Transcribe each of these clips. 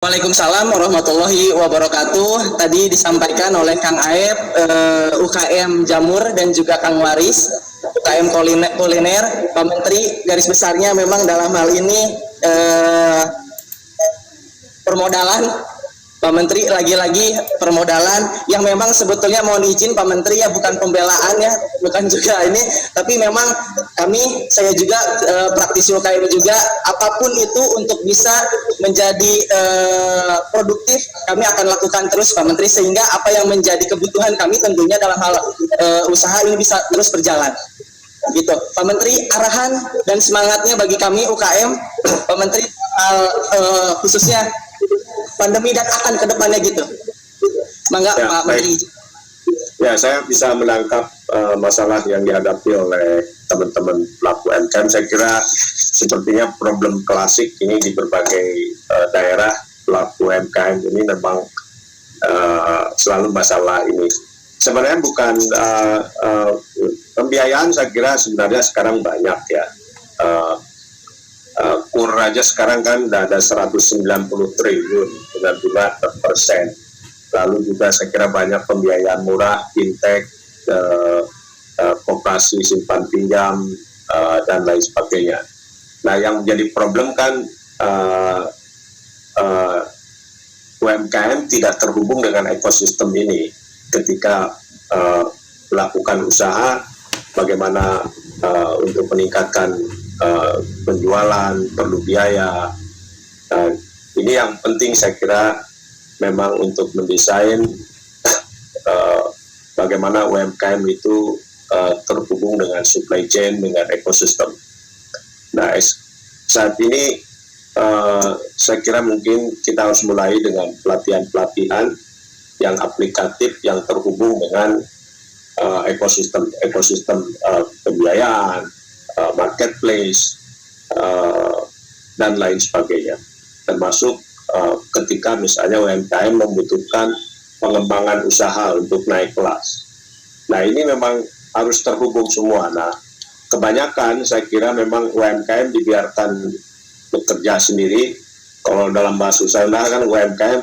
Waalaikumsalam warahmatullahi wabarakatuh. Tadi disampaikan oleh Kang Aep, UKM Jamur dan juga Kang Waris, UKM Kuliner. Pak Menteri, garis besarnya memang dalam hal ini permodalan. Pak Menteri, lagi-lagi permodalan yang memang sebetulnya mohon izin Pak Menteri ya, bukan pembelaan ya, bukan juga ini, tapi memang saya juga praktisi UKM juga, apapun itu untuk bisa menjadi produktif kami akan lakukan terus Pak Menteri, sehingga apa yang menjadi kebutuhan kami tentunya dalam hal usaha ini bisa terus berjalan gitu. Pak Menteri, arahan dan semangatnya bagi kami UKM Pak Menteri, khususnya pandemi dan akan ke depannya gitu. Mangga ya, Pak Menteri. Ya, saya bisa menangkap masalah yang dihadapi oleh teman-teman pelaku UMKM. Saya kira sepertinya problem klasik ini di berbagai daerah pelaku UMKM ini memang selalu masalah ini. Sebenarnya bukan pembiayaan, saya kira sebenarnya sekarang banyak ya. KUR aja sekarang kan udah ada 190 triliun dengan bunga persen. Lalu juga saya kira banyak pembiayaan murah, fintech, koperasi simpan pinjam, dan lain sebagainya. Nah, yang menjadi problem kan UMKM tidak terhubung dengan ekosistem ini. Ketika melakukan usaha, bagaimana untuk meningkatkan penjualan, perlu biaya. Ini yang penting saya kira memang untuk mendesain bagaimana UMKM itu terhubung dengan supply chain, dengan ekosistem. Nah, saat ini saya kira mungkin kita harus mulai dengan pelatihan-pelatihan yang aplikatif, yang terhubung dengan ekosistem pembiayaan, marketplace, dan lain sebagainya. Termasuk ketika misalnya UMKM membutuhkan pengembangan usaha untuk naik kelas. Nah, ini memang harus terhubung semua. Nah, kebanyakan saya kira memang UMKM dibiarkan bekerja sendiri. Kalau dalam bahasa usaha kan UMKM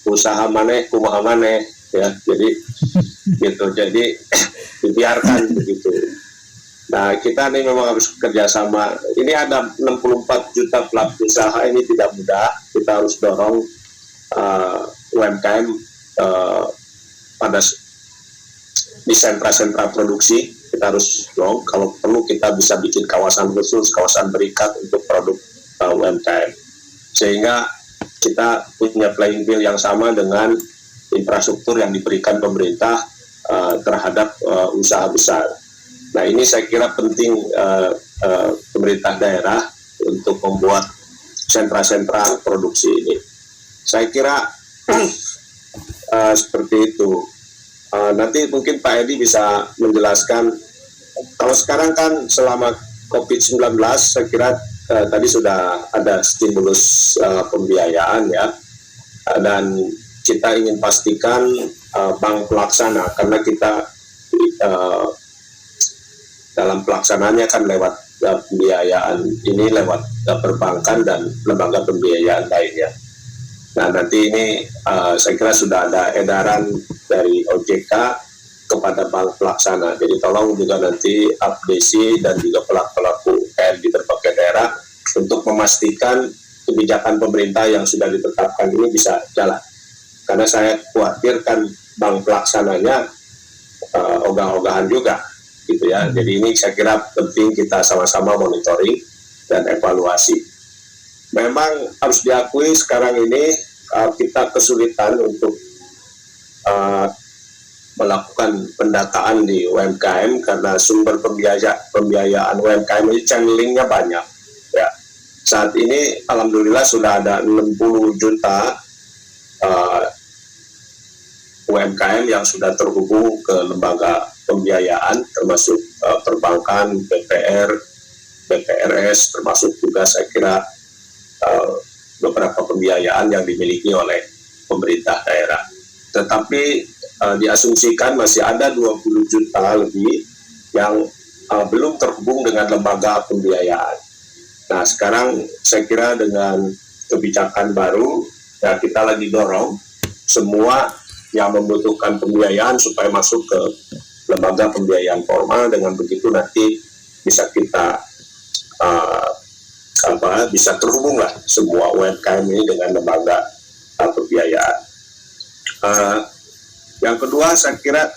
usaha maneh, kumaha maneh ya. Jadi gitu. Jadi dibiarkan begitu. Nah, kita ini memang harus kerjasama. Ini ada 64 juta pelaku usaha, ini tidak mudah. Kita harus dorong UMKM pada di sentra-sentra produksi. Kita harus dorong. Kalau perlu kita bisa bikin kawasan khusus, kawasan berikat untuk produk UMKM. Sehingga kita punya playing field yang sama dengan infrastruktur yang diberikan pemerintah terhadap usaha besar. Nah, ini saya kira penting pemerintah daerah untuk membuat sentra-sentra produksi ini. Saya kira seperti itu. Nanti mungkin Pak Edi bisa menjelaskan. Kalau sekarang kan selama COVID-19, saya kira tadi sudah ada stimulus pembiayaan ya. Dan kita ingin pastikan bank pelaksana, karena kita dalam pelaksanaannya kan lewat pembiayaan ini, lewat perbankan dan lembaga pembiayaan lainnya. Nah, nanti ini saya kira sudah ada edaran dari OJK kepada bank pelaksana. Jadi tolong juga nanti update dan juga pelaku-pelaku UKM di berbagai daerah untuk memastikan kebijakan pemerintah yang sudah ditetapkan ini bisa jalan. Karena saya khawatirkan bank pelaksananya ogah-ogahan juga. Gitu ya. Jadi ini saya kira penting kita sama-sama monitoring dan evaluasi. Memang harus diakui sekarang ini kita kesulitan untuk melakukan pendataan di UMKM karena sumber pembiayaan UMKM ini channelingnya banyak. Ya. Saat ini alhamdulillah sudah ada 60 juta UMKM yang sudah terhubung ke lembaga pembiayaan, termasuk perbankan, BPR, BPRS, termasuk juga saya kira beberapa pembiayaan yang dimiliki oleh pemerintah daerah. Tetapi diasumsikan masih ada 20 juta lebih yang belum terhubung dengan lembaga pembiayaan. Nah, sekarang saya kira dengan kebijakan baru Ya, kita lagi dorong semua yang membutuhkan pembiayaan supaya masuk ke lembaga pembiayaan formal. Dengan begitu nanti bisa kita bisa terhubung lah semua UMKM ini dengan lembaga pembiayaan. Yang kedua, saya kira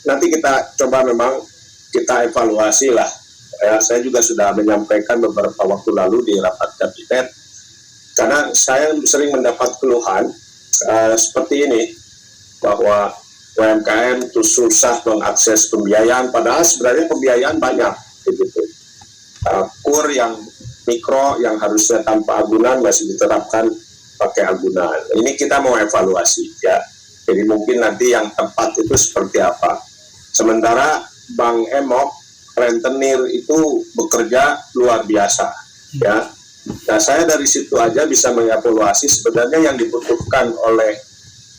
nanti kita coba memang kita evaluasi lah. Ya, saya juga sudah menyampaikan beberapa waktu lalu di rapat kabinet, karena saya sering mendapat keluhan seperti ini, bahwa UMKM itu susah mengakses pembiayaan, padahal sebenarnya pembiayaan banyak, gitu. KUR yang mikro yang harusnya tanpa agunan masih diterapkan pakai agunan. Ini kita mau evaluasi, ya. Jadi mungkin nanti yang tepat itu seperti apa. Sementara Bank Emok rentenir itu bekerja luar biasa, ya. Nah, saya dari situ aja bisa mengevaluasi sebenarnya yang dibutuhkan oleh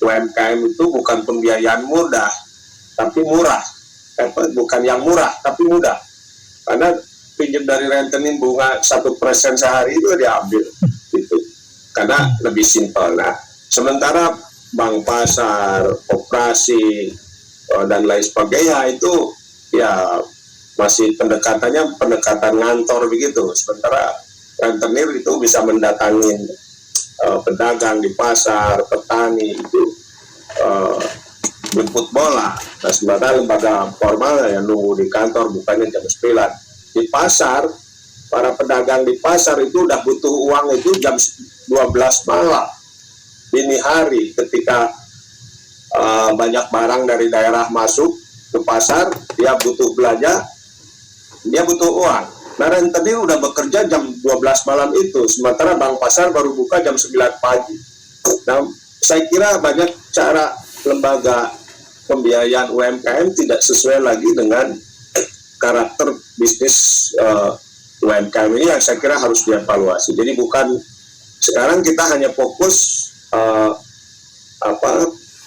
UMKM itu bukan pembiayaan mudah, tapi murah. Bukan yang murah, tapi mudah. Karena pinjam dari rentenir bunga 1% sehari itu diambil, gitu. Karena lebih simpel. Nah, sementara bank pasar, operasi, dan lain sebagainya itu ya masih pendekatannya pendekatan ngantor begitu. Sementara rentenir itu bisa mendatangin pedagang di pasar, petani itu jemput bola. Nah, sementara lembaga formal yang nunggu di kantor bukannya jam 9. Di pasar, para pedagang di pasar itu udah butuh uang itu jam 12 malam, dini hari, ketika banyak barang dari daerah masuk ke pasar, dia butuh belanja, dia butuh uang. Nah, rentenir udah bekerja jam 12 malam itu, sementara bank pasar baru buka jam 9 pagi. Nah, saya kira banyak cara lembaga pembiayaan UMKM tidak sesuai lagi dengan karakter bisnis UMKM ini, yang saya kira harus dievaluasi. Jadi bukan sekarang kita hanya fokus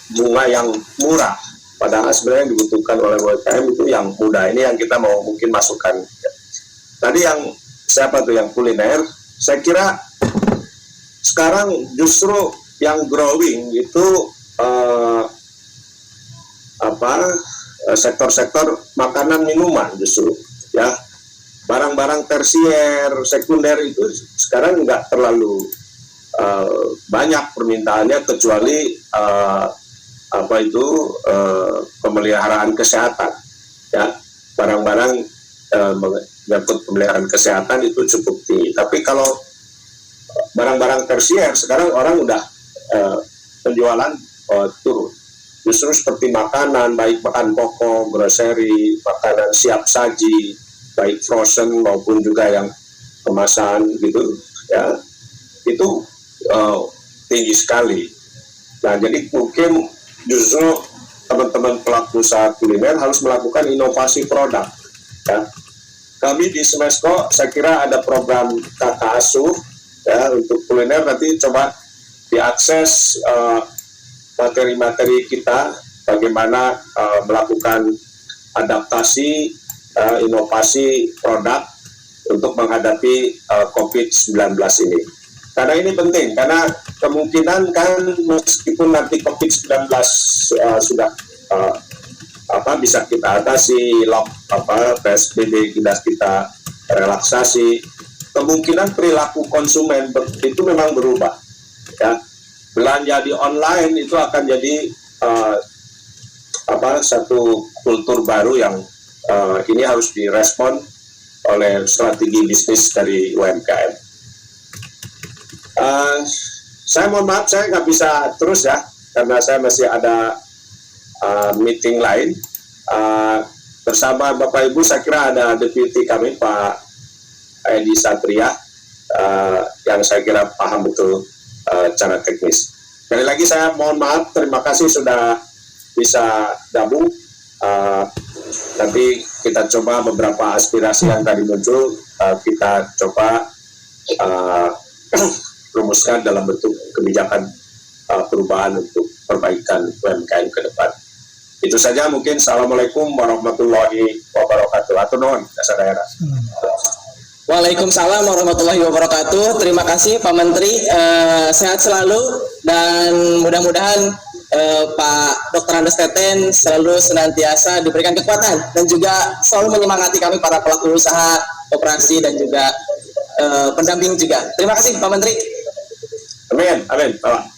bunga yang murah, padahal sebenarnya yang dibutuhkan oleh UMKM itu yang mudah. Ini yang kita mau mungkin masukkan. Tadi yang siapa tuh yang kuliner, saya kira sekarang justru yang growing itu sektor-sektor makanan minuman, justru ya. Barang-barang tersier, sekunder itu sekarang nggak terlalu banyak permintaannya, kecuali pemeliharaan kesehatan, ya. Barang-barang menyangkut pemeliharaan kesehatan itu cukup tinggi. Tapi kalau barang-barang tersier sekarang orang udah penjualan turun. Justru seperti makanan, baik bahan pokok, grocery, makanan siap saji, baik frozen maupun juga yang kemasan gitu, ya, itu tinggi sekali. Nah, jadi mungkin justru teman-teman pelaku usaha kuliner harus melakukan inovasi produk, ya. Kami di Smesco saya kira ada program kakak asuh, ya, untuk kuliner. Nanti coba diakses materi-materi kita, bagaimana melakukan adaptasi, inovasi produk untuk menghadapi COVID-19 ini. Karena ini penting, karena kemungkinan kan meskipun nanti COVID-19 sudah bisa kita atasi, PSBB kita relaksasi, kemungkinan perilaku konsumen itu memang berubah, ya. Belanja di online itu akan jadi satu kultur baru yang ini harus direspon oleh strategi bisnis dari UMKM. Saya mohon maaf, saya nggak bisa terus, ya, karena saya masih ada meeting lain. Bersama Bapak Ibu saya kira ada deputi kami Pak Edi Satria, yang saya kira paham betul cara teknis. Sekali lagi saya mohon maaf, terima kasih sudah bisa gabung. Nanti kita coba beberapa aspirasi yang tadi muncul, kita coba rumuskan dalam bentuk kebijakan perubahan untuk perbaikan UMKM ke depan. Itu saja mungkin. Assalamualaikum warahmatullahi wabarakatuh. Atur nuhun, dasar daerah. Waalaikumsalam warahmatullahi wabarakatuh. Terima kasih Pak Menteri, sehat selalu dan mudah-mudahan Pak Dr. Andes Teten selalu senantiasa diberikan kekuatan dan juga selalu menyemangati kami para pelaku usaha koperasi dan juga pendamping juga. Terima kasih Pak Menteri. Amin, amin, Pak.